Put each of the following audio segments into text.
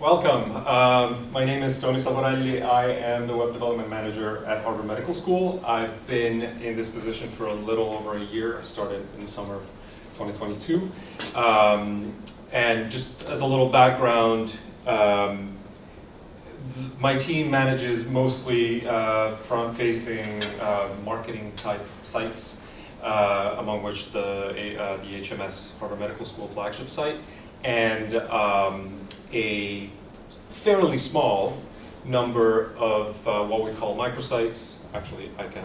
Welcome. My name is Tony Savorelli. I am the Web Development Manager at Harvard Medical School. I've been in this position for a little over a year. I started in the summer of 2022. And just as a little background, my team manages mostly front-facing marketing type sites, among which the HMS, Harvard Medical School flagship site, and a fairly small number of what we call microsites. Actually, I can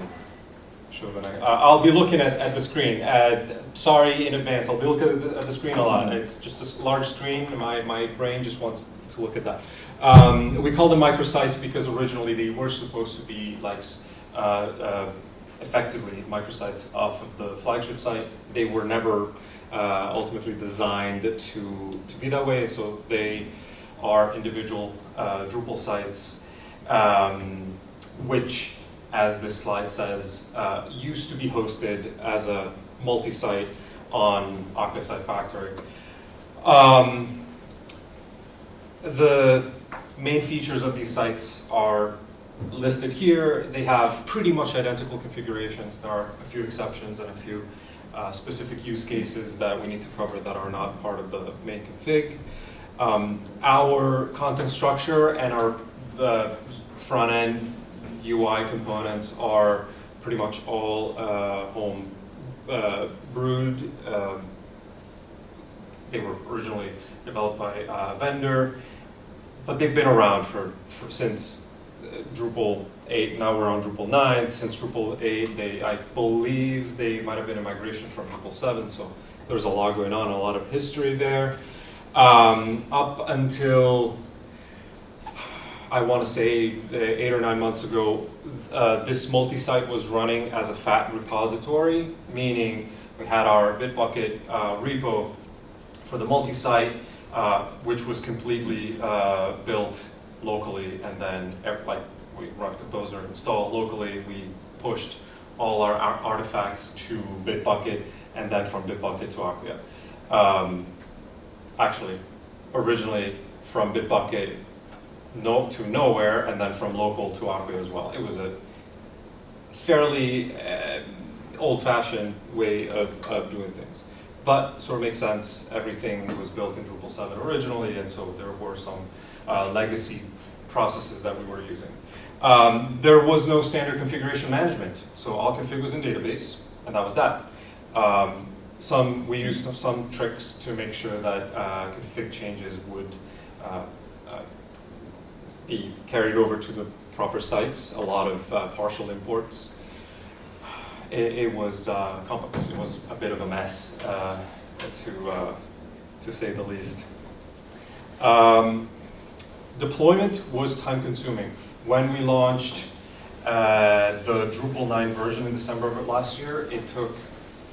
show them. I'll be looking at the screen. Sorry in advance, I'll be looking at the screen a lot. It's just a large screen. My brain just wants to look at that. We call them microsites because originally they were supposed to be like effectively microsites off of the flagship site. They were never ultimately designed to be that way, so they are individual Drupal sites, which, as this slide says, used to be hosted as a multi-site on Acme Site Factory. The main features of these sites are listed here. They have pretty much identical configurations. There are a few exceptions and a few specific use cases that we need to cover that are not part of the main config. Our content structure and our front-end UI components are pretty much all home brewed. They were originally developed by a vendor, but they've been around since Drupal 8. Now we're on Drupal 9. Since Drupal 8, I believe they might have been a migration from Drupal 7, so there's a lot going on, a lot of history there. Up until, I want to say, 8 or 9 months ago, this multi-site was running as a fat repository, meaning we had our Bitbucket repo for the multi-site, which was completely built locally, and then we run Composer install locally. We pushed all our artifacts to Bitbucket, and then from Bitbucket to Acquia. Actually, originally from Bitbucket to nowhere, and then from local to Acquia as well. It was a fairly old-fashioned way of doing things, but sort of makes sense. Everything was built in Drupal 7 originally, and so there were some legacy processes that we were using. There was no standard configuration management, so all config was in database, and that was that. We used some tricks to make sure that config changes would be carried over to the proper sites. A lot of partial imports. It was complex. It was a bit of a mess, to say the least. Deployment was time-consuming. When we launched the Drupal 9 version in December of last year, it took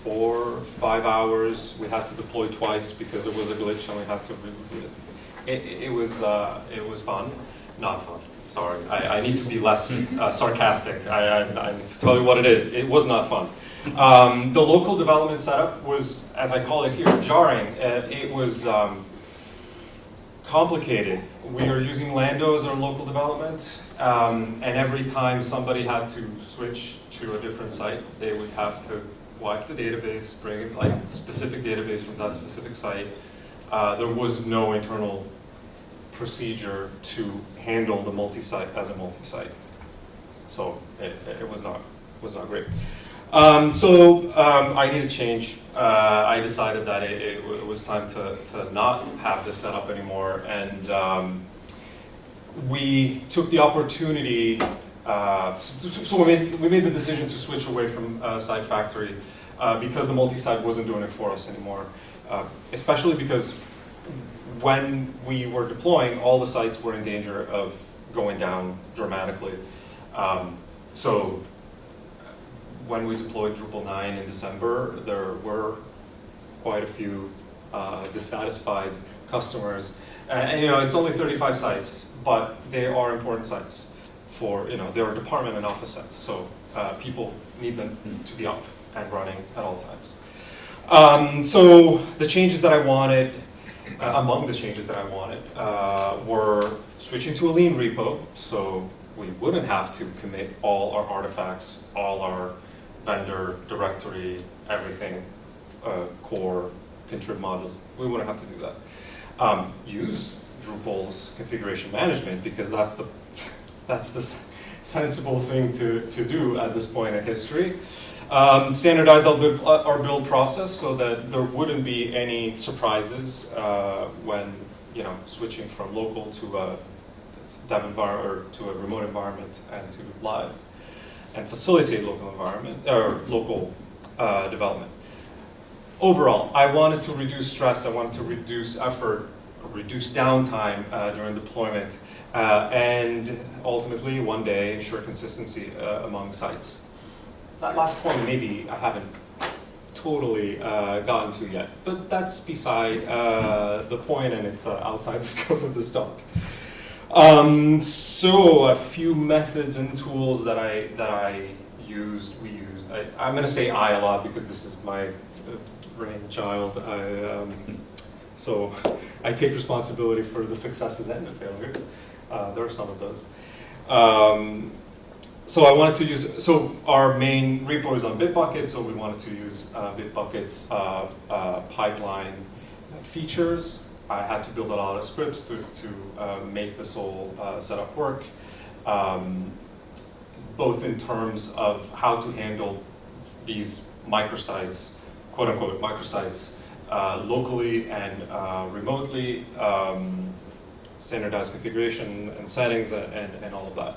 4 or 5 hours. We had to deploy twice because there was a glitch and we had to reboot it. It was fun. Not fun. Sorry. I need to be less sarcastic. I need to tell you what it is. It was not fun. The local development setup was, as I call it here, jarring. It was complicated. We are using Lando as our local development, and every time somebody had to switch to a different site, they would have to wipe the database, bring it like a specific database from that specific site. There was no internal procedure to handle the multi-site as a multi-site, so it was not great. I needed change. I decided that it was time to not have this set up anymore, and we took the opportunity. So we made the decision to switch away from Site Factory because the multi-site wasn't doing it for us anymore, especially because when we were deploying, all the sites were in danger of going down dramatically. So when we deployed Drupal 9 in December, there were quite a few dissatisfied customers. And it's only 35 sites, but they are important sites for, they are department and office sites. So people need them to be up and running at all times. So the changes that I wanted, among the changes that I wanted, were switching to a lean repo, so we wouldn't have to commit all our artifacts, all our vendor directory, everything, core, contrib modules. We wouldn't have to do that. Use Drupal's configuration management, because that's the sensible thing to do at this point in history. Standardize our build process so that there wouldn't be any surprises when switching from local to a dev environment or to a remote environment and to live, and facilitate local environment or local development. Overall, I wanted to reduce stress. I wanted to reduce effort, reduce downtime during deployment, and ultimately one day ensure consistency among sites. That last point maybe I haven't totally gotten to yet, but that's beside the point, and it's outside the scope of this talk. So a few methods and tools that we used. I'm going to say I a lot because this is my brainchild. So I take responsibility for the successes and the failures. There are some of those. So I wanted to use, so our main repo is on Bitbucket, so we wanted to use Bitbucket's pipeline features. I had to build a lot of scripts to make this whole setup work, both in terms of how to handle these microsites, quote unquote microsites, locally and remotely, standardized configuration and settings and all of that.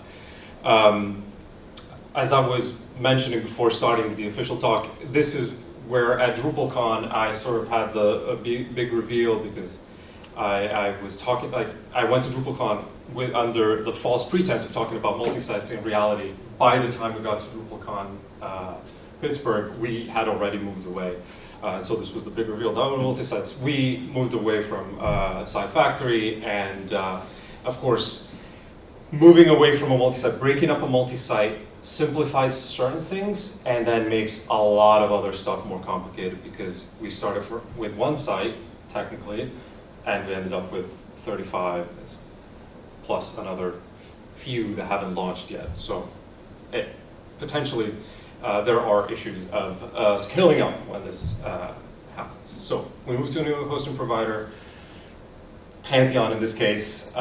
As I was mentioning before starting the official talk, this is where at DrupalCon I sort of had a big reveal, because I was talking, I went to DrupalCon under the false pretense of talking about multi-sites. In reality, by the time we got to DrupalCon Pittsburgh, we had already moved away. So this was the big reveal. Now with multi-sites, we moved away from Site Factory, and of course, moving away from a multi-site, breaking up a multi-site simplifies certain things and then makes a lot of other stuff more complicated, because we started with one site, technically, and we ended up with 35, plus another few that haven't launched yet. So potentially there are issues of scaling up when this happens. So we moved to a new hosting provider, Pantheon in this case.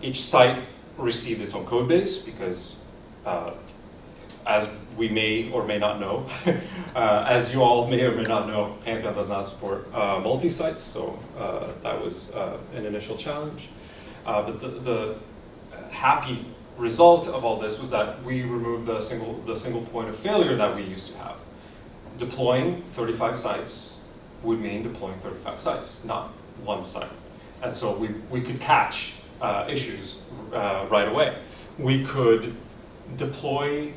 Each site received its own code base, because as we may or may not know, as you all may or may not know, Pantheon does not support multi-sites, so that was an initial challenge. But the happy result of all this was that we removed the single point of failure that we used to have. Deploying 35 sites would mean deploying 35 sites, not one site. And so we could catch issues right away. We could deploy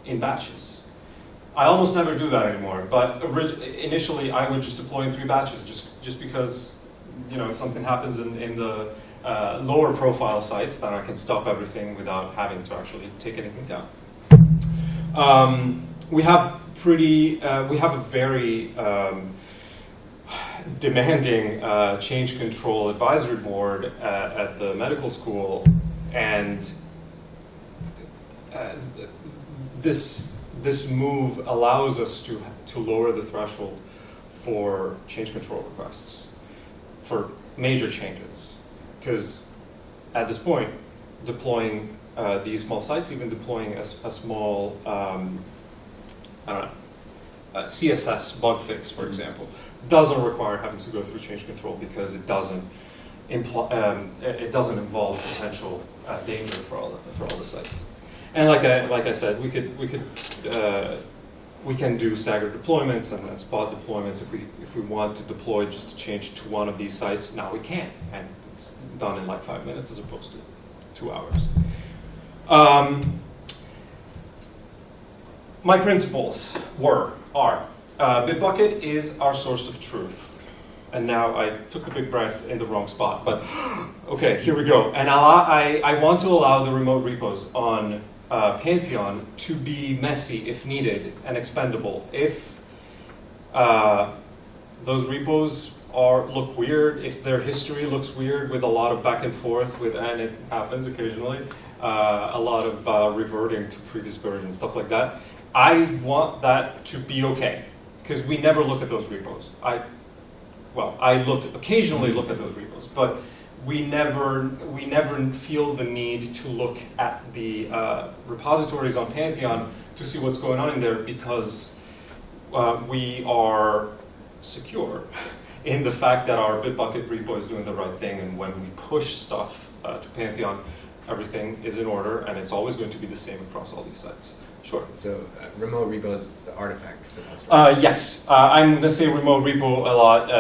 in batches. I almost never do that anymore, but initially I would just deploy in 3 batches, just because, if something happens in the lower profile sites, then I can stop everything without having to actually take anything down. We have a very demanding change control advisory board at the medical school, and this move allows us to lower the threshold for change control requests for major changes, because at this point, deploying these small sites, even deploying a small CSS bug fix, for example, doesn't require having to go through change control, because it doesn't involve potential danger for all the sites. And like I said, we can do staggered deployments and spot deployments if we want to deploy just a change to one of these sites. Now we can, and it's done in like 5 minutes as opposed to 2 hours. My principles are Bitbucket is our source of truth. And now I took a big breath in the wrong spot, but okay, here we go. And I want to allow the remote repos on Pantheon to be messy if needed and expendable. If those repos look weird, if their history looks weird with a lot of back and forth with, and it happens occasionally, a lot of reverting to previous versions, stuff like that, I want that to be okay, because we never look at those repos. I occasionally look at those repos, but we never feel the need to look at the repositories on Pantheon to see what's going on in there, because we are secure in the fact that our Bitbucket repo is doing the right thing, and when we push stuff to Pantheon, everything is in order, and it's always going to be the same across all these sites. Sure. So remote repo is the artifact repository. Yes, I'm going to say remote repo a lot.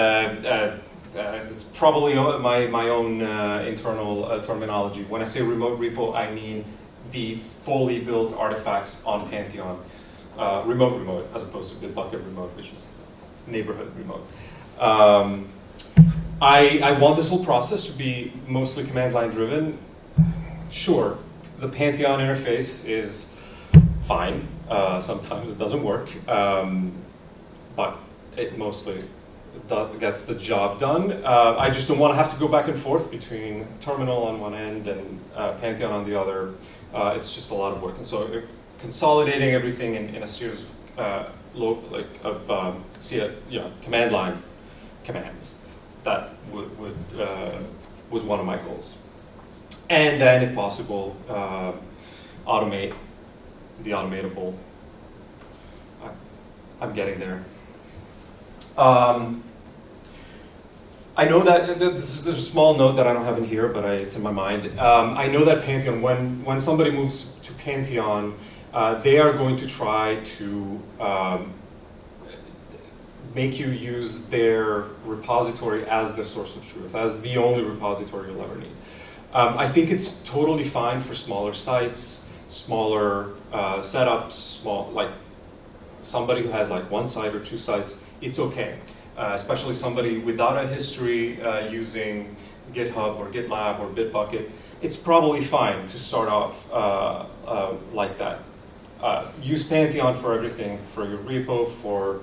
It's probably my own internal terminology. When I say remote repo, I mean the fully built artifacts on Pantheon. Remote, as opposed to Bitbucket remote, which is neighborhood remote. I want this whole process to be mostly command line driven. Sure, the Pantheon interface is fine. Sometimes it doesn't work, but it mostly gets the job done. I just don't want to have to go back and forth between terminal on one end and Pantheon on the other. It's just a lot of work, and so consolidating everything in a series of command line commands, that was one of my goals. And then, if possible, automate the automatable. I'm getting there. I know that this is a small note that I don't have in here, but it's in my mind. I know that Pantheon, when somebody moves to Pantheon, they are going to try to make you use their repository as the source of truth, as the only repository you'll ever need. I think it's totally fine for smaller sites, smaller setups, like somebody who has like one site or two sites. It's okay, especially somebody without a history using GitHub or GitLab or Bitbucket. It's probably fine to start off like that. Use Pantheon for everything, for your repo, for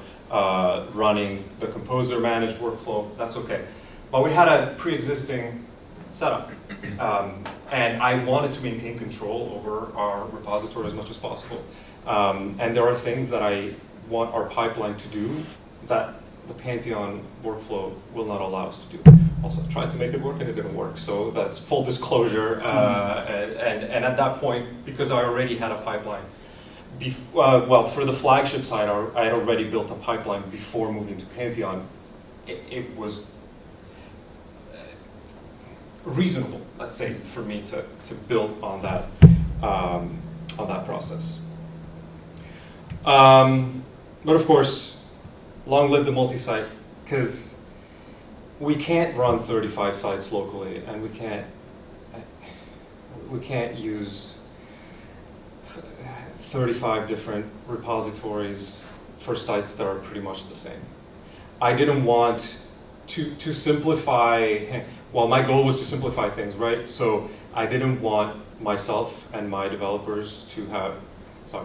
running the composer managed workflow. That's okay. But we had a pre-existing setup, and I wanted to maintain control over our repository as much as possible. And there are things that I want our pipeline to do that the Pantheon workflow will not allow us to do. Also, I tried to make it work and it didn't work, so that's full disclosure. And at that point, because I already had a pipeline, for the flagship side, I had already built a pipeline before moving to Pantheon. It was reasonable, let's say, for me to build on that process. But of course, long live the multi-site, because we can't run 35 sites locally, and we can't use 35 different repositories for sites that are pretty much the same. I didn't want to simplify, well, my goal was to simplify things, right? So I didn't want myself and my developers to have,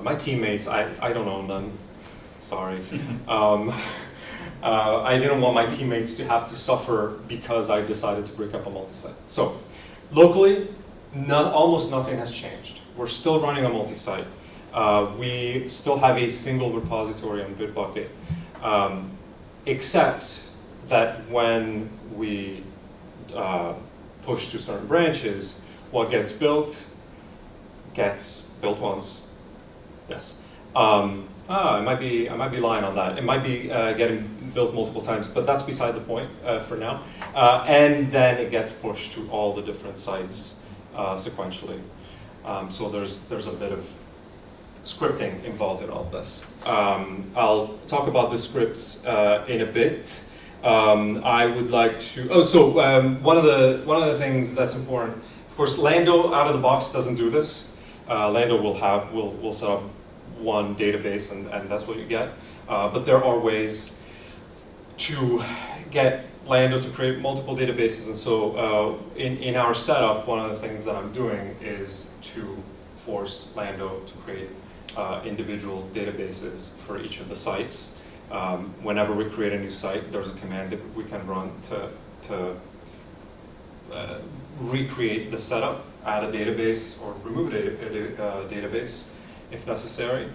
my teammates, I don't own them, sorry. I didn't want my teammates to have to suffer because I decided to break up a multi-site. So locally, almost nothing has changed. We're still running a multi-site. We still have a single repository on Bitbucket, except that when we push to certain branches, what gets built once. Yes. I might be lying on that. It might be getting built multiple times, but that's beside the point for now. And then it gets pushed to all the different sites sequentially. So there's a bit of scripting involved in all this. I'll talk about the scripts in a bit. I would like to. One of the things that's important. Of course, Lando out of the box doesn't do this. Lando will set up one database, and that's what you get. But there are ways to get Lando to create multiple databases, and so in our setup, one of the things that I'm doing is to force Lando to create individual databases for each of the sites, Whenever we create a new site, there's a command that we can run to recreate the setup, add a database, or remove a database if necessary,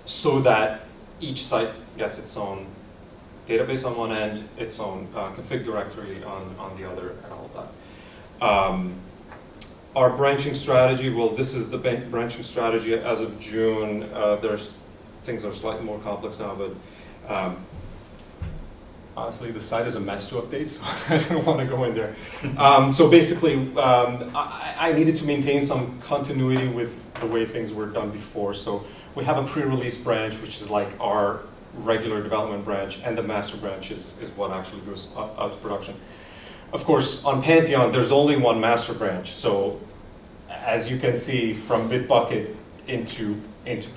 so that each site gets its own database on one end, its own config directory on the other, and all of that. Our branching strategy, well, this is the branching strategy as of June. Things are slightly more complex now, but honestly, the site is a mess to update, so I don't want to go in there. So basically, I needed to maintain some continuity with the way things were done before. So we have a pre-release branch, which is like our regular development branch, and the master branch is what actually goes out to production. Of course, on Pantheon, there's only one master branch. So as you can see, from Bitbucket into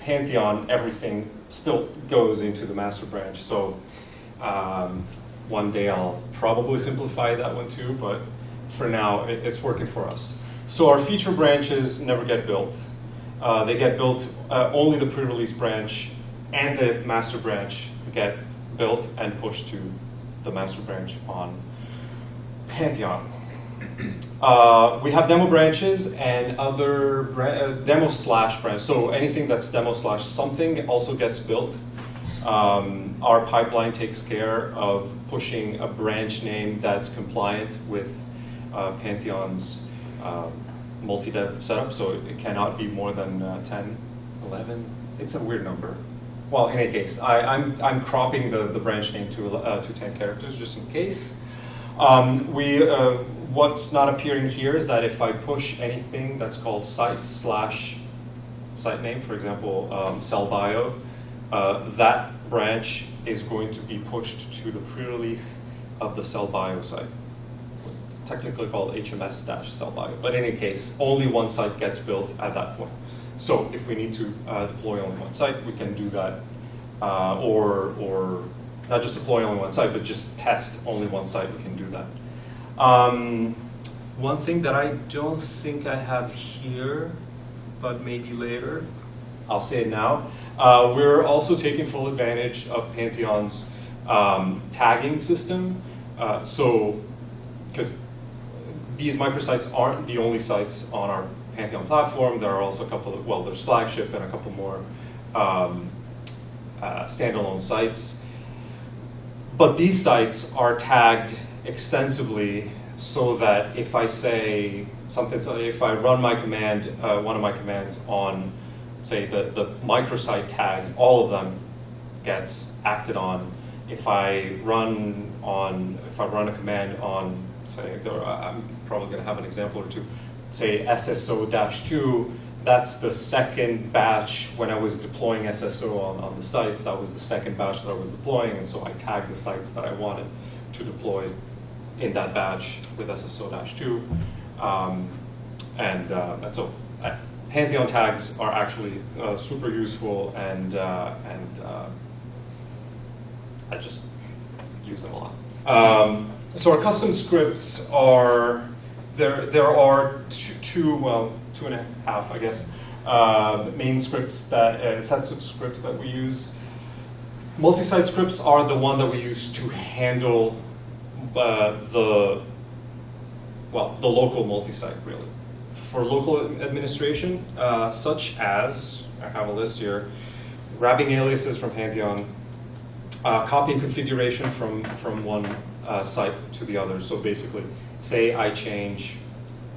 Pantheon, everything still goes into the master branch. So one day I'll probably simplify that one too, but for now it's working for us. So our feature branches never get built. They get built, only the pre-release branch and the master branch get built and pushed to the master branch on Pantheon. We have demo branches and other demo slash branches. So anything that's demo slash something also gets built. Our pipeline takes care of pushing a branch name that's compliant with Pantheon's multi-dev setup. So it cannot be more than 10, 11. It's a weird number. Well, in any case, I'm cropping the branch name to 10 characters just in case. What's not appearing here is that if I push anything that's called site slash site name, for example, cell bio, that branch is going to be pushed to the pre-release of the cell bio site. It's technically called HMS-cell bio, but in any case, only one site gets built at that point. So if we need to deploy only one site, we can do that, or not just deploy only one site, but just test only one site, we can do that. One thing that I don't think I have here, but maybe later, I'll say it now. We're also taking full advantage of Pantheon's tagging system. Because these microsites aren't the only sites on our Pantheon platform. There are also a couple of, well, there's Flagship and a couple more standalone sites. But these sites are tagged extensively so that if I say something, if I run my command, one of my commands on, say, the microsite tag, all of them gets acted on. If I run a command on, say, I'm probably going to have an example or two, say SSO-2, that's the second batch when I was deploying SSO on the sites. That was the second batch that I was deploying, and so I tagged the sites that I wanted to deploy in that batch with SSO-2. And so Pantheon tags are actually super useful, and I just use them a lot. So our custom scripts are, there are two and a half, I guess, main scripts sets of scripts that we use. Multisite scripts are the one that we use to handle the local multisite, really. For local administration, such as, I have a list here, grabbing aliases from Pantheon, copying configuration from one site to the other. So basically, say I change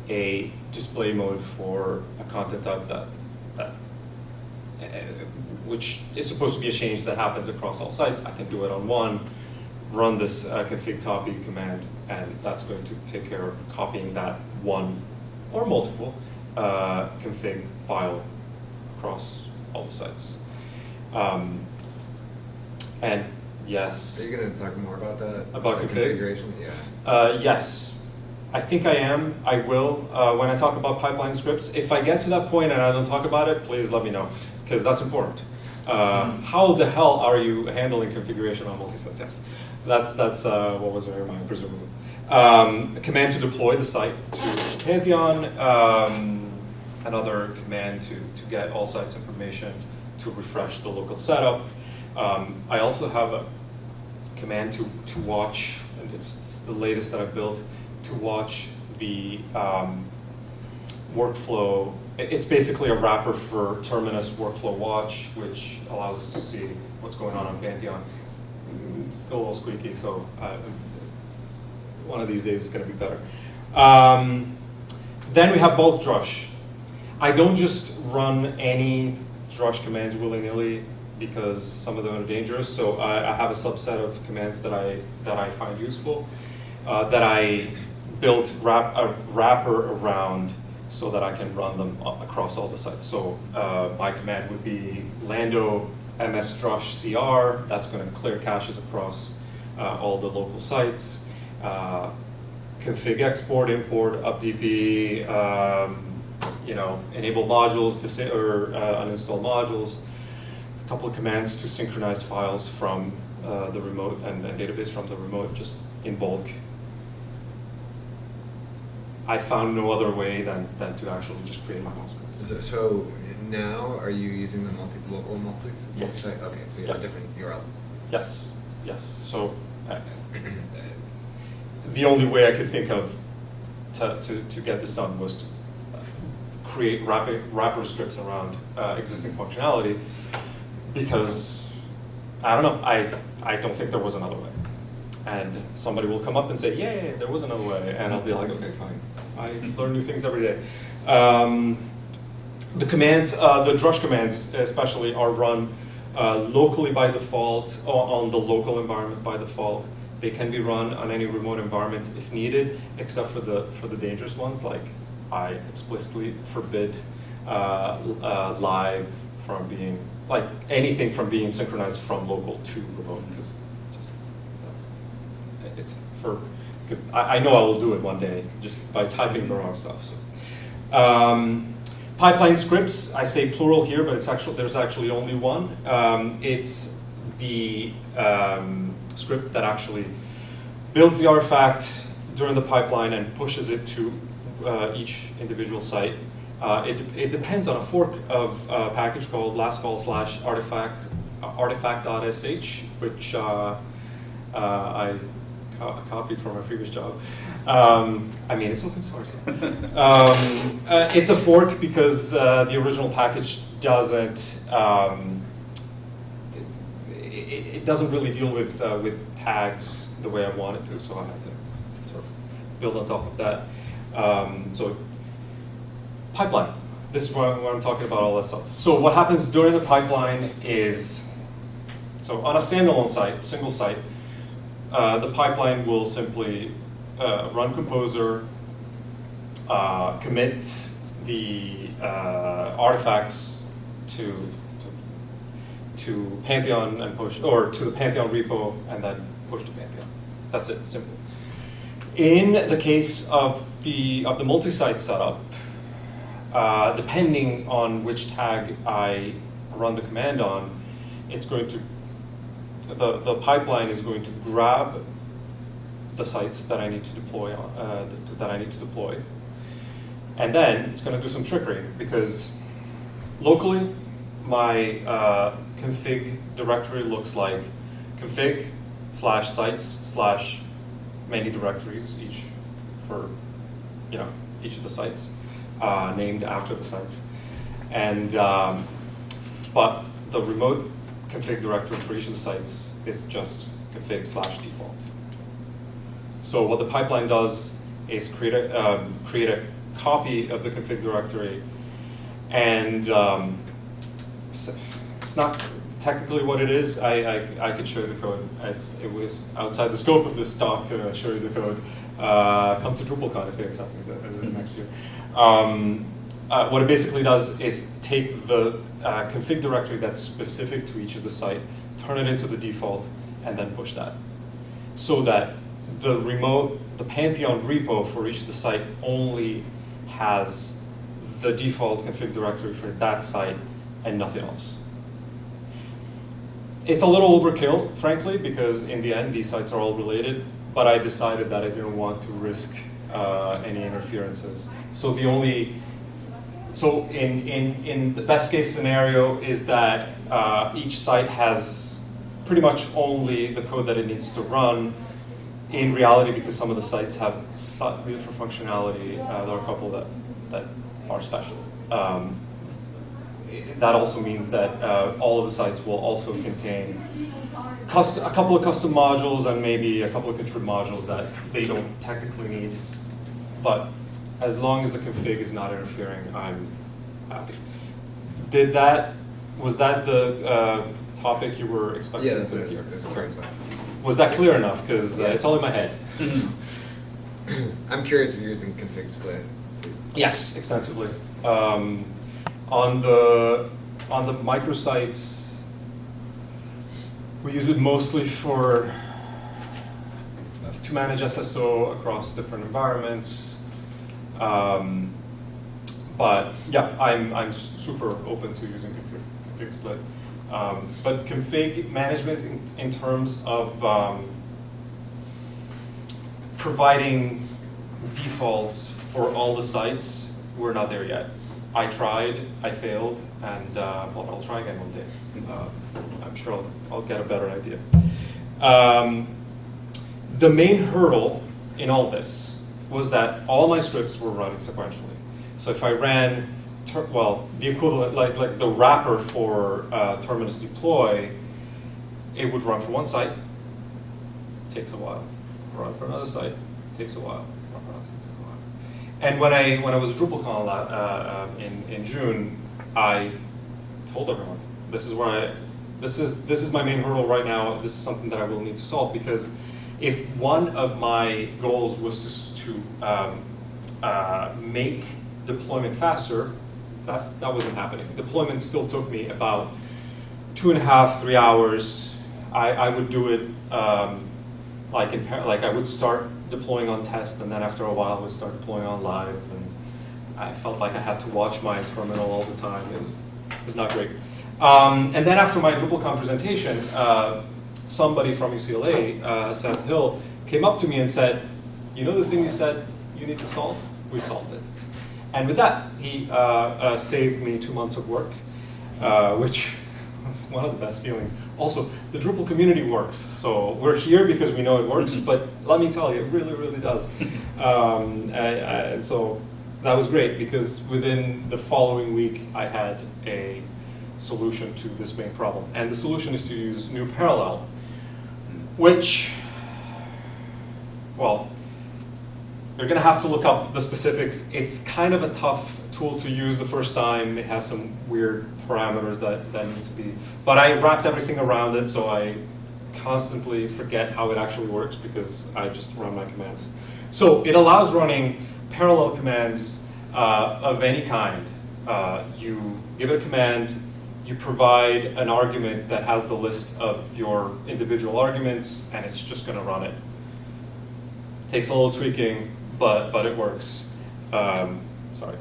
a display mode for a content type which is supposed to be a change that happens across all sites. I can do it on one, run this config copy command, and that's going to take care of copying that one or multiple config file across all the sites. And yes. Are you going to talk more about that? About configuration? Yeah. Yes. I think I am. I will. When I talk about pipeline scripts, if I get to that point and I don't talk about it, please let me know, because that's important. How the hell are you handling configuration on multi-sites? Yes, that's what was in your mind, presumably. A command to deploy the site to Pantheon, another command to get all sites information, to refresh the local setup, I also have a command to watch, and it's the latest that I've built, to watch the workflow. It's basically a wrapper for Terminus Workflow Watch, which allows us to see what's going on Pantheon. It's still a little squeaky, so one of these days it's going to be better. Then we have bulk drush. I don't just run any drush commands willy-nilly because some of them are dangerous. So I have a subset of commands that I find useful, that I built a wrapper around so that I can run them across all the sites. So my command would be lando ms drush cr. That's going to clear caches across all the local sites. Config export, import, updb, enable modules, or uninstall modules. A couple of commands to synchronize files from the remote and database from the remote, just in bulk. I found no other way than to actually just create my own scripts. So now, are you using the local multisite? Yes. Okay, so you have a different URL. Yes. So the only way I could think of to get this done was to create wrapper scripts around existing functionality, because I don't know, I don't think there was another way. And somebody will come up and say, "Yay, there was another way," and I'll be like, "Okay, fine. I learn new things every day." The commands, the drush commands especially, are run locally by default, on the local environment by default. They can be run on any remote environment if needed, except for the dangerous ones. Like, I explicitly forbid live from being, like, anything from being synchronized from local to remote, because because I know I will do it one day just by typing the wrong stuff. So, pipeline scripts, I say plural here, but there's actually only one. It's the script that actually builds the artifact during the pipeline and pushes it to each individual site. It depends on a fork of a package called lastcall/artifact.sh, which I copied from my previous job. It's open source. It's a fork because the original package doesn't. It doesn't really deal with tags the way I want it to, so I had to sort of build on top of that. So pipeline. This is where I'm talking about all that stuff. So what happens during the pipeline is, so on a standalone site, single site, the pipeline will simply run Composer, commit the artifacts to Pantheon and push, or to the Pantheon repo and then push to Pantheon. That's it, simple. In the case of the multi-site setup, depending on which tag I run the command on, it's going to the pipeline is going to grab the sites that I need to deploy and then it's going to do some trickery, because locally my config directory looks like config/sites/many directories, each for each of the sites, named after the sites, and but the remote config directory for each of the sites is just config/default. So what the pipeline does is create a copy of the config directory, and it's not technically what it is. I could show you the code. It was outside the scope of this talk to show you the code. Come to DrupalCon if they accept me next year. What it basically does is take the config directory that's specific to each of the site, turn it into the default, and then push that. So that the Pantheon repo for each of the site only has the default config directory for that site and nothing else. It's a little overkill, frankly, because in the end these sites are all related, but I decided that I didn't want to risk any interferences. So in the best case scenario is that each site has pretty much only the code that it needs to run. In reality, because some of the sites have slightly different functionality, there are a couple that are special. That also means that all of the sites will also contain a couple of custom modules and maybe a couple of contrib modules that they don't technically need. But as long as the config is not interfering, I'm happy. Was that the topic you were expecting Yeah, that's to what hear? that's what I was about. Was that clear enough? Because it's all in my head. I'm curious if you're using config split. Yes, extensively. On the microsites, we use it mostly to manage SSO across different environments. But yeah, I'm super open to using config split. But config management in terms of providing defaults for all the sites, we're not there yet. I tried, I failed, and well, I'll try again one day. I'm sure I'll get a better idea. The main hurdle in all this was that all my scripts were running sequentially. So if I ran, the equivalent, like the wrapper for terminus deploy, it would run for one site, takes a while. Run for another site, takes a while. Run for another site, takes a while. And when I was at DrupalCon in June, I told everyone, this is my main hurdle right now. This is something that I will need to solve, because if one of my goals was to make deployment faster, that wasn't happening. Deployment still took me about 2.5, 3 hours. I would do it like I would start deploying on test, and then after a while I would start deploying on live, and I felt like I had to watch my terminal all the time. It was not great. And then after my DrupalCon presentation, somebody from UCLA, Seth Hill, came up to me and said, "You know the thing you said you need to solve? We solved it." And with that, he saved me 2 months of work, which was one of the best feelings. Also, the Drupal community works. So we're here because we know it works, but let me tell you, it really, really does. And so that was great, because within the following week, I had a solution to this main problem. And the solution is to use New Parallel, which, well, you're going to have to look up the specifics. It's kind of a tough tool to use the first time. It has some weird parameters that need to be. But I wrapped everything around it, so I constantly forget how it actually works, because I just run my commands. So it allows running parallel commands of any kind. You give it a command, you provide an argument that has the list of your individual arguments, and it's just going to run it. Takes a little tweaking, but it works. Sorry,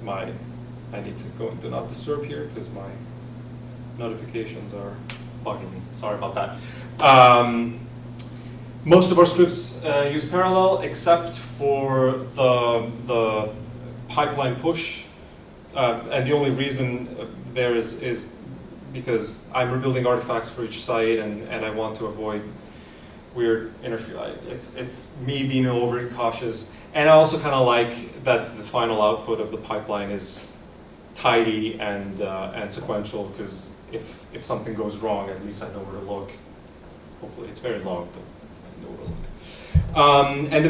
I need to go into not disturb here because my notifications are bugging me. Sorry about that. Most of our scripts use parallel, except for the pipeline push, and the only reason there is because I'm rebuilding artifacts for each site, and I want to avoid weird interference. It's me being overly cautious, and I also kind of like that the final output of the pipeline is tidy and sequential, because if something goes wrong, at least I know where to look. Hopefully, it's very long, but I know where to look. And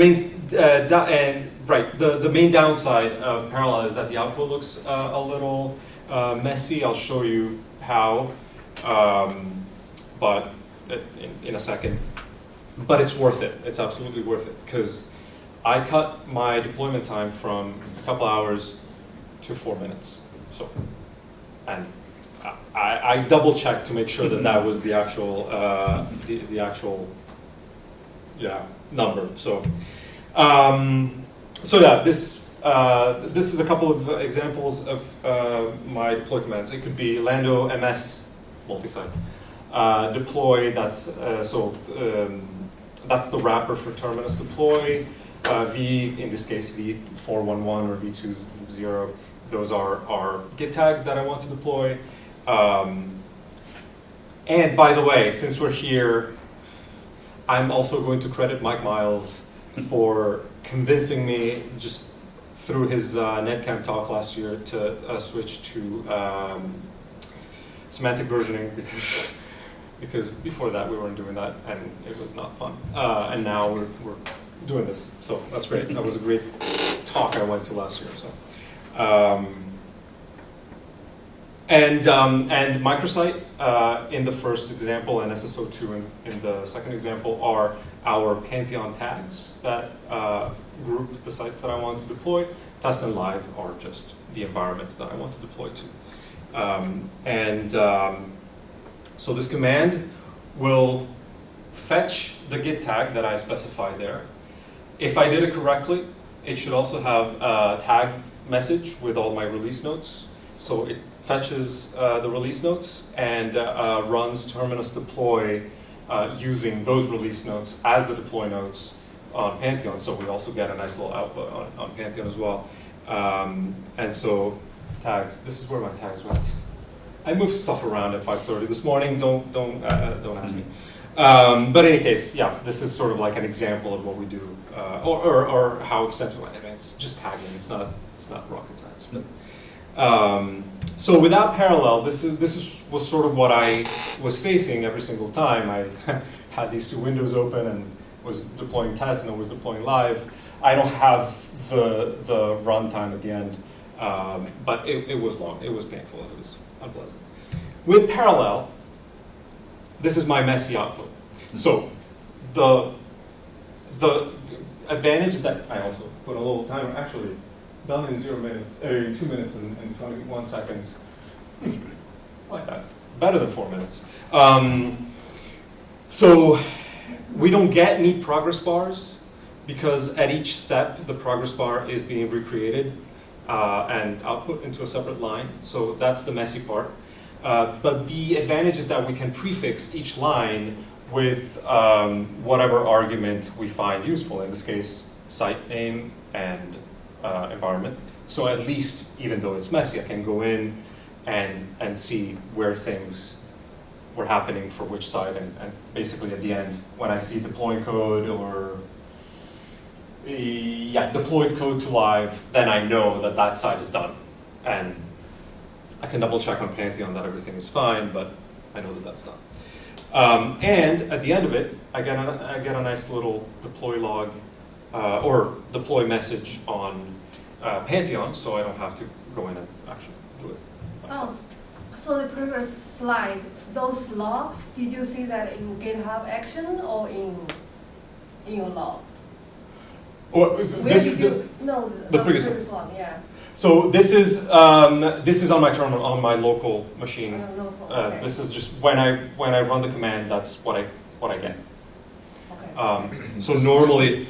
the main downside of parallel is that the output looks a little messy. I'll show you how, but in a second. But it's worth it. It's absolutely worth it, because I cut my deployment time from a couple hours to 4 minutes. So, and I double checked to make sure that was the actual the actual number. So, this is a couple of examples of my deploy commands. It could be lando ms multisite deploy. That's the wrapper for terminus deploy. V, in this case, V411 or V20. Those are git tags that I want to deploy. And by the way, since we're here, I'm also going to credit Mike Miles for convincing me just through his NetCamp talk last year to switch to semantic versioning because before that we weren't doing that and it was not fun. And now we're doing this, so that's great. That was a great talk I went to last year. So. And microsite in the first example and SSO2 in the second example are our Pantheon tags that group the sites that I want to deploy. Test and live are just the environments that I want to deploy to. So this command will fetch the git tag that I specified there. If I did it correctly, it should also have a tag message with all my release notes. So it fetches the release notes and runs terminus deploy using those release notes as the deploy notes on Pantheon. So we also get a nice little output on Pantheon as well. And so tags, this is where my tags went. I moved stuff around at 5:30 this morning. Don't ask me. But in any case, yeah, this is sort of like an example of what we do, or how extensive. I mean, it's just tagging. It's not rocket science. But, so without parallel, this was sort of what I was facing every single time. I had these two windows open and was deploying tests and I was deploying live. I don't have the runtime at the end, but it was long. It was painful. It was unpleasant. With parallel, this is my messy output. So the advantage is that I also put a little timer. Actually, done in 2 minutes and 21 seconds. I like that. Better than 4 minutes. So we don't get neat progress bars because at each step the progress bar is being recreated and output into a separate line. So that's the messy part. But the advantage is that we can prefix each line with whatever argument we find useful. In this case, site name and environment. So at least, even though it's messy, I can go in and see where things were happening for which site, and basically at the end, when I see deploy code or deployed code to live, then I know that that site is done. And I can double check on Pantheon that everything is fine, but I know that that's done. And at the end of it, I get a nice little deploy log or deploy message on Pantheon, so I don't have to go in and actually do it myself. So the previous slide, those logs, did you see that in GitHub Action or in your log? Or The previous one, yeah. So this is on my terminal on my local machine. Okay. This is just when I run the command. That's what I get. Okay. So normally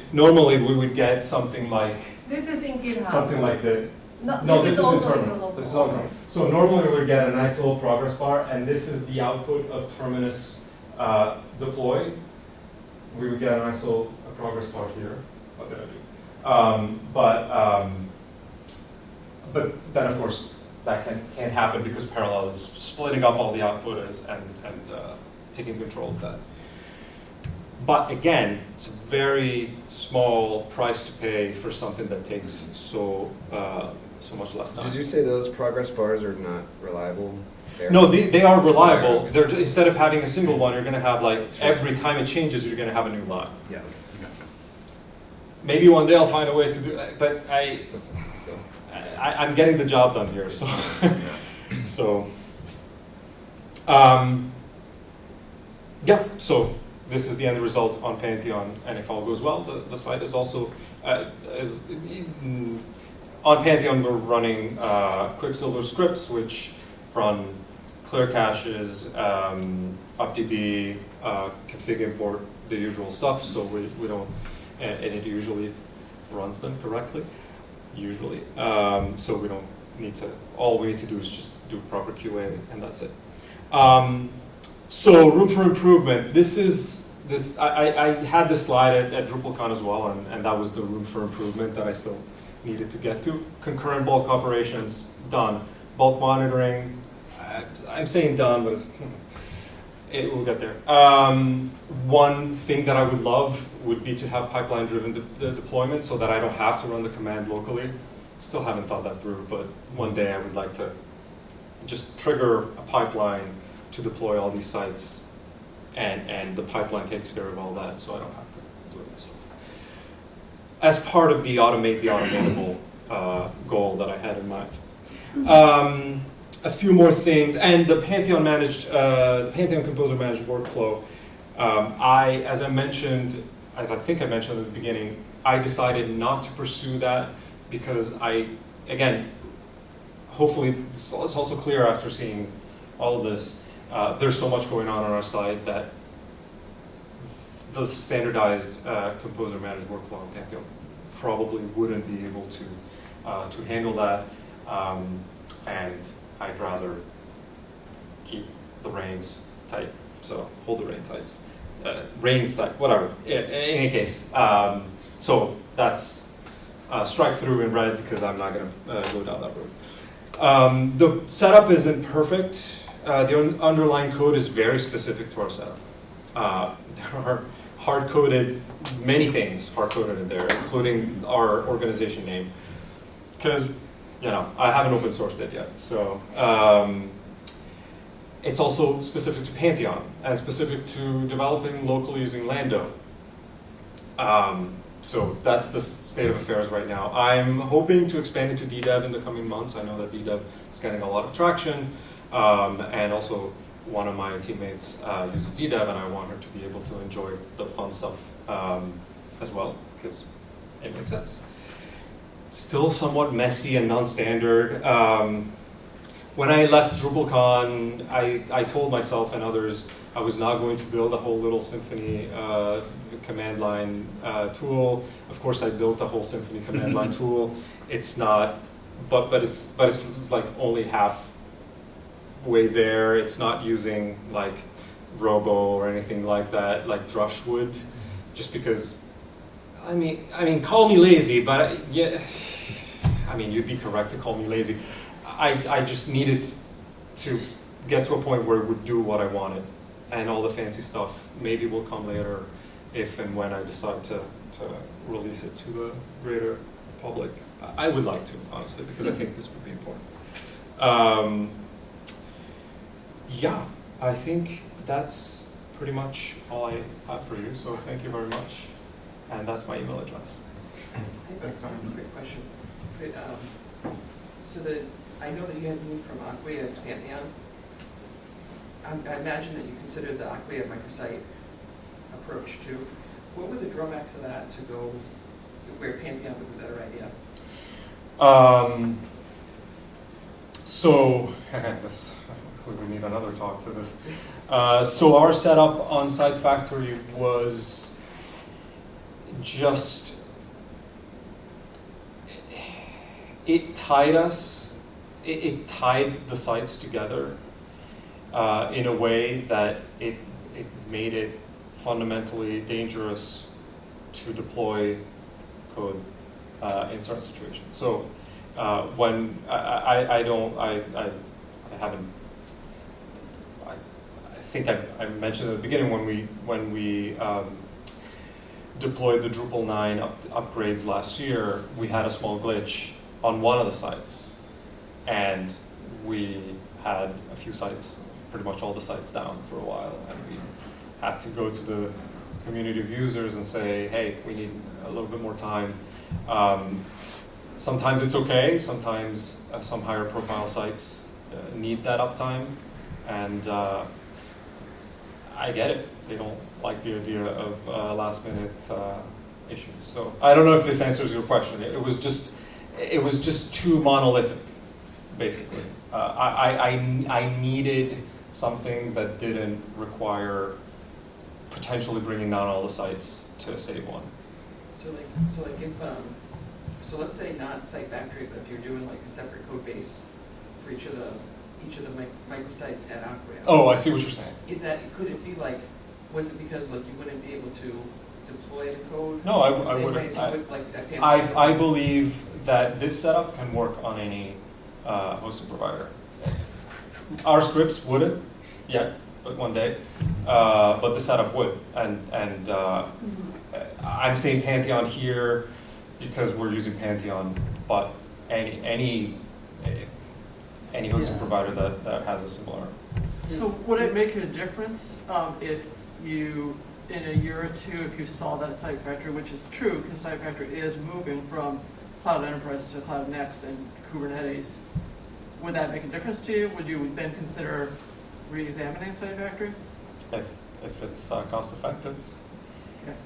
we would get something like This is in GitHub. something like that. No, This is also internal. This is internal. So normally we would get a nice little progress bar, and this is the output of terminus deploy. We would get a nice little progress bar here. What did I do? But then of course that can't happen because parallel is splitting up all the output and taking control of that. But again, it's a very small price to pay for something that takes so much less time. Did you say those progress bars are not reliable? No, they are reliable. They're instead of having a single one, you're going to have every time it changes, you're going to have a new line. Yeah. Maybe one day I'll find a way to do that, but I'm getting the job done here, so. So this is the end result on Pantheon, and if all goes well, the site is also on Pantheon. We're running Quicksilver scripts, which run clear caches, updb, config import, the usual stuff. So we don't, and it usually runs them correctly. Usually, so we don't need to. All we need to do is just do proper QA, and that's it. So room for improvement. I had this slide at DrupalCon as well, and that was the room for improvement that I still needed to get to. Concurrent bulk operations, done. Bulk monitoring, I'm saying done, but it will get there. One thing that I would love would be to have pipeline-driven deployment so that I don't have to run the command locally. Still haven't thought that through, but one day I would like to just trigger a pipeline to deploy all these sites, and the pipeline takes care of all that, so I don't have to do it myself. As part of the automate the automatable goal that I had in mind. A few more things, and the Pantheon Composer managed workflow. As I think I mentioned at the beginning, I decided not to pursue that because hopefully it's also clear after seeing all of this, there's so much going on our side that the standardized Composer managed workflow in Pantheon probably wouldn't be able to handle that, and I'd rather keep the reins tight. So hold the reins tight, whatever. In any case, so that's strike through in red because I'm not going to go down that road. The setup isn't perfect. The underlying code is very specific to our setup. There are hard-coded, many things hard-coded in there, including our organization name. Because, I haven't open sourced it yet. So it's also specific to Pantheon and specific to developing locally using Lando. So that's the state of affairs right now. I'm hoping to expand it to DDEV in the coming months. I know that DDEV is getting a lot of traction. And also, one of my teammates uses DDEV, and I want her to be able to enjoy the fun stuff as well, because it makes sense. Still somewhat messy and non-standard. When I left DrupalCon, I told myself and others I was not going to build a whole little Symfony command line tool. Of course, I built a whole Symfony command line tool. It's not, but it's like only halfway there. It's not using like Robo or anything like that, like Drush would, just because. I mean, call me lazy, but yeah, you'd be correct to call me lazy. I just needed to get to a point where it would do what I wanted, and all the fancy stuff maybe will come later, if and when I decide to release it to the greater public. I would like to, honestly, because I think this would be important. Yeah, I think that's pretty much all I have for you. So thank you very much. And that's my email address. Thanks, Tom. Quick question. I know that you had moved from Acquia to Pantheon. I imagine that you considered the Acquia microsite approach too. What were the drawbacks of that to go where Pantheon was a better idea? So we need another talk for this. So our setup on Site Factory was just, it tied the sites together in a way that it made it fundamentally dangerous to deploy code in certain situations. So when I think I mentioned at the beginning when we deployed the Drupal 9 upgrades last year, we had a small glitch on one of the sites, and we had a few sites, pretty much all the sites down for a while, and we had to go to the community of users and say, hey, we need a little bit more time. Sometimes it's okay, sometimes some higher profile sites need that uptime, and I get it. They don't like the idea of last minute issues. So I don't know if this answers your question. It was just too monolithic, basically. I needed something that didn't require potentially bringing down all the sites to save one. So let's say not Site Factory, but if you're doing like a separate code base for each of the microsites at Acquia. Oh, I see what you're saying. Could it be like, was it because like you wouldn't be able to deploy the code? No, I wouldn't. I believe that this setup can work on any hosting provider. Our scripts wouldn't yet, but one day. But the setup would, and I'm saying Pantheon here because we're using Pantheon, but any hosting Yeah. provider that has a similar. So would it make a difference if you, in a year or two, if you saw that Site Factory, which is true, because Site Factory is moving from Cloud Enterprise to Cloud Next and Kubernetes, would that make a difference to you? Would you then consider re-examining Site Factory? If it's cost effective, Okay.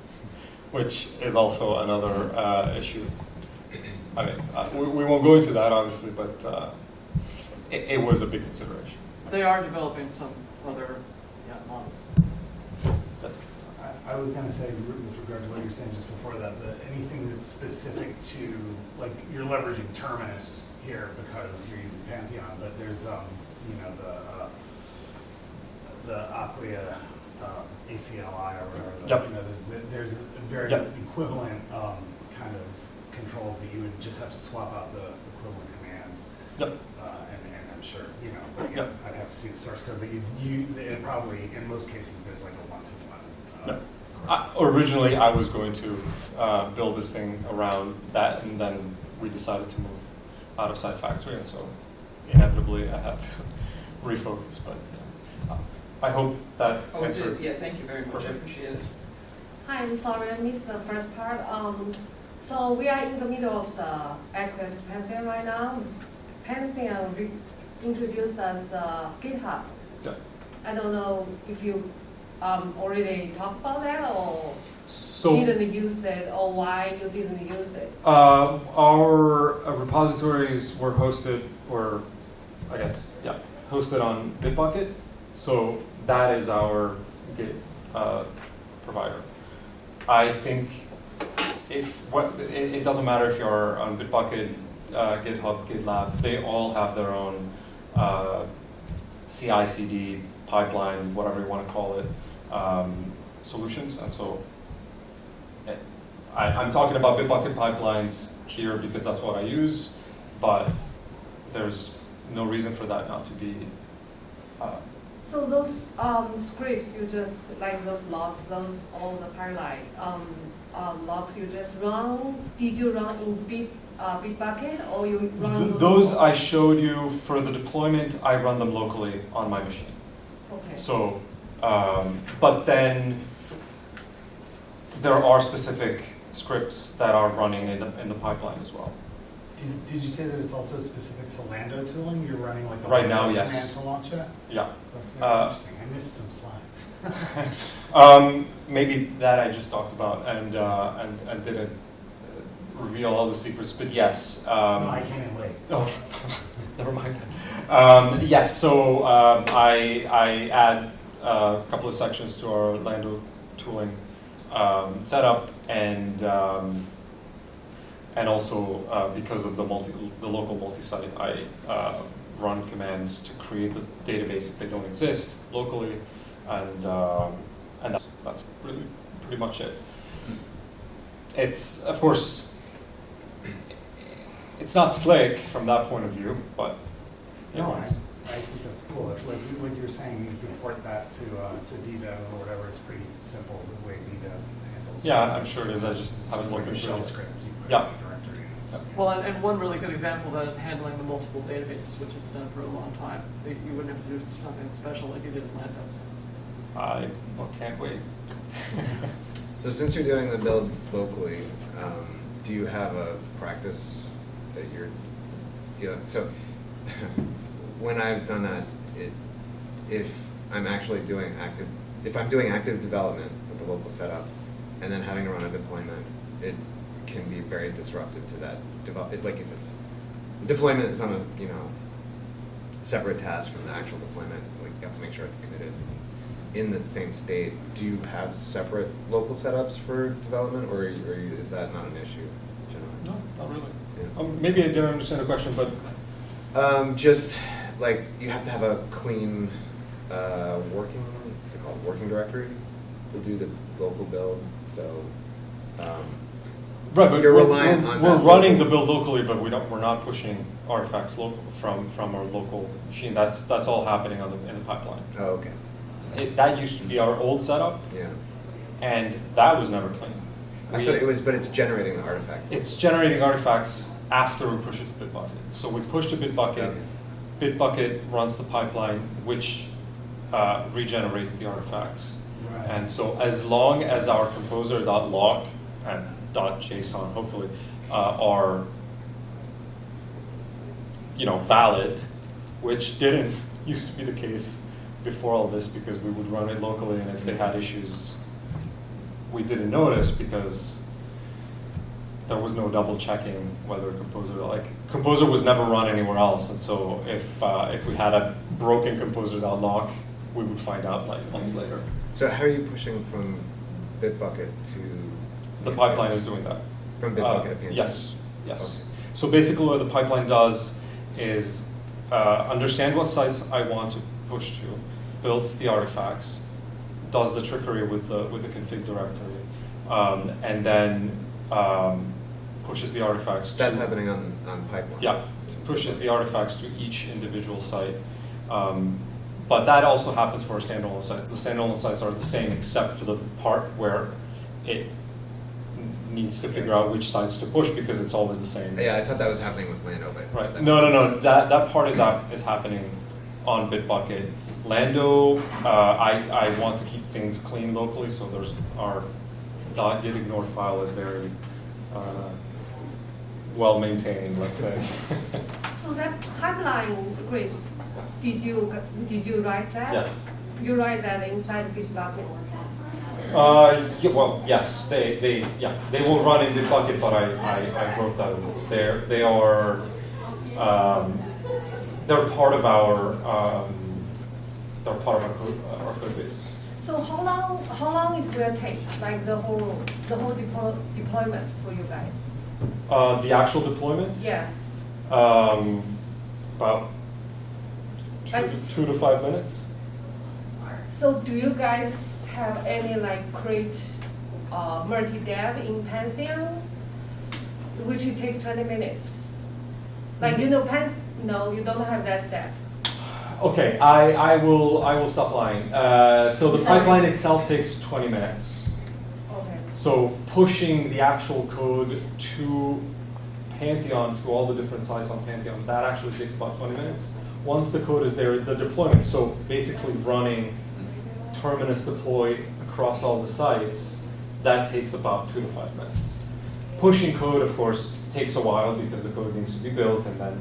which is also another issue. I mean, we won't go into that obviously, but it was a big consideration. They are developing some other models. Yes. I was going to say, with regard to what you were saying just before that, anything that's specific to, like, you're leveraging Terminus here because you're using Pantheon, but there's, the Acquia ACLI or whatever. Yep. You know, there's a very Yep. equivalent kind of controls that you would just have to swap out the equivalent commands. Yep. And I'm sure, but again, Yep. I'd have to see the source code, but it probably, in most cases, there's like a one-to-one. Yep. Originally, I was going to build this thing around that, and then we decided to move out of Site Factory, and so inevitably I had to refocus. But I hope that Oh, it answered. did. Yeah, thank you very much. I Perfect. appreciate it. Hi, I'm sorry I missed the first part. So we are in the middle of the Acquia to Pantheon right now. Pantheon introduced us GitHub. Yeah. I don't know if you already talked about that or So didn't use it or why you didn't use it. our repositories were hosted on Bitbucket. So that is our Git provider. I think it doesn't matter if you're on Bitbucket, GitHub, GitLab. They all have their own CI/CD pipeline, whatever you want to call it, solutions. And so I'm talking about Bitbucket pipelines here because that's what I use, but there's no reason for that not to be. So those scripts you just, like those logs, all the pipeline logs you just run, did you run in Bitbucket or you run Those local? I showed you for the deployment, I run them locally on my machine. Okay. So, but then there are specific scripts that are running in the pipeline as well. Did you say that it's also specific to Lando tooling? You're running like a Right now, Lando yes. command to launch it? Yeah. That's very interesting. I missed some slides. Maybe that I just talked about and didn't reveal all the secrets, but yes. No, I came in late. Oh, never mind. Yes, so I add a couple of sections to our Lando tooling setup, and also because of the local multi-site, I run commands to create the database if they don't exist locally, and that's really pretty much it. It's, of course, it's not slick from that point of view, but it No, works. I think that's cool. If, like you were saying, you can port that to DDEV or whatever. It's pretty simple the way DDEV handles. Yeah, I'm sure it is. I just haven't Just like looked a into shell it. script. You put Yeah. in the directory. Well, and one really good example of that is handling the multiple databases, which it's done for a long time. You wouldn't have to do something special like you did in Landos. I can't wait. So since you're doing the builds locally, do you have a practice that you're dealing? So when I've done that, if I'm doing active development with the local setup, and then having to run a deployment, it can be very disruptive to that like if it's deployment is on a separate task from the actual deployment, like you have to make sure it's committed in the same state. Do you have separate local setups for development, or is that not an issue generally? No, not really. Yeah. Maybe I didn't understand the question, but Just like you have to have a clean working directory to do the local build. So right, but you're we're reliant on we're that running local- the build locally, but we're not pushing artifacts from our local machine. That's all happening in the pipeline. Oh, okay. So, that used to be our old setup, Yeah. and that was never clean. I thought it was, but it's generating the artifacts. It's generating artifacts after we push it to Bitbucket. So we push to Bitbucket. Okay. Bitbucket runs the pipeline, which regenerates the artifacts. Right. And so as long as our composer.log and .json, hopefully, are valid, which didn't used to be the case before all this, because we would run it locally, and if they had issues, we didn't notice because there was no double checking whether Composer was never run anywhere else, and so if we had a broken composer.log, we would find out like months later. So how are you pushing from Bitbucket to? The pipeline is doing that. From Bitbucket to Pantheon? Yes. Okay. So basically what the pipeline does is understand what sites I want to push to, builds the artifacts, does the trickery with the config directory, and then pushes the artifacts That's to... happening on pipeline? Yeah, pushes the artifacts to each individual site. But that also happens for our standalone sites. The standalone sites are the same except for the part where it needs to figure out which sites to push, because it's always the same. Yeah, I thought that was happening with Lando, but Right. No. That part is happening on Bitbucket. Lando, I want to keep things clean locally, so there's our .gitignore file is very well maintained, let's say. So that pipeline scripts, did you write that? Yes. You write that inside Bitbucket? Yes, they will run in Bitbucket, but I wrote that. They are they're part of our code base. So how long it will take, like the whole deployment for you guys? The actual deployment, Yeah. about 2 to 5 minutes. So do you guys have any create multi-dev in Pantheon, which would take 20 minutes? No, you don't have that step. Okay, I will stop lying. So the pipeline itself takes 20 minutes. Okay. So pushing the actual code to Pantheon, to all the different sites on Pantheon, that actually takes about 20 minutes. Once the code is there, the deployment, so basically running Terminus deploy across all the sites, that takes about 2 to 5 minutes. Pushing code, of course, takes a while because the code needs to be built, and then,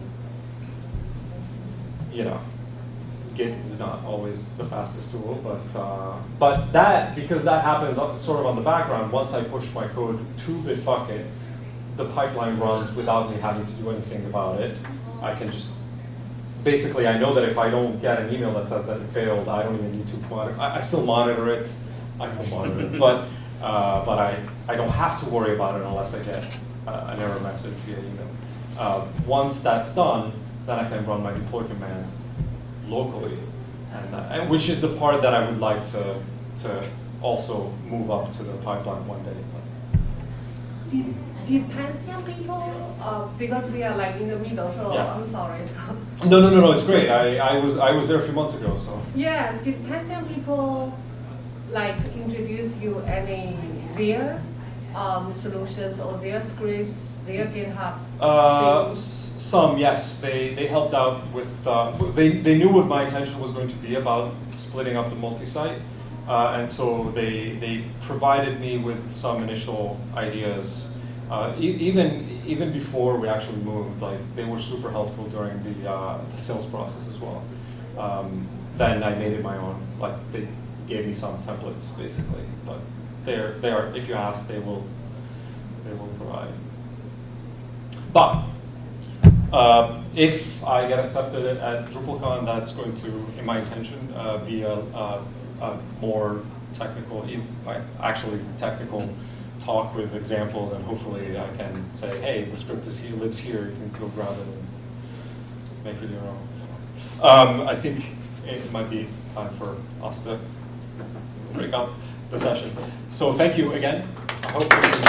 Git is not always the fastest tool, but that, because that happens sort of on the background, once I push my code to Bitbucket, the pipeline runs without me having to do anything about it. I can just, basically, I know that if I don't get an email that says that it failed, I don't even need to monitor. I still monitor it, but I don't have to worry about it unless I get an error message via email. Once that's done, then I can run my deploy command locally, and which is the part that I would like to also move up to the pipeline one day. Did Pantheon people, because we are in the middle, so Yeah. I'm sorry. No, it's great. I was there a few months ago, so. Yeah, did Pantheon people introduce you any their solutions or their scripts, their GitHub? Some, yes. They helped out with, they knew what my intention was going to be about splitting up the multi-site, and so they provided me with some initial ideas. Even before we actually moved, they were super helpful during the sales process as well. Then I made it my own. They gave me some templates basically, but they are. If you ask, they will provide. But if I get accepted at DrupalCon, that's going to, in my intention, be a more technical, actually technical talk with examples, and hopefully I can say, hey, the script is here, lives here, you can go grab it and make it your own. So, I think it might be time for us to break up the session. So thank you again. I hope this is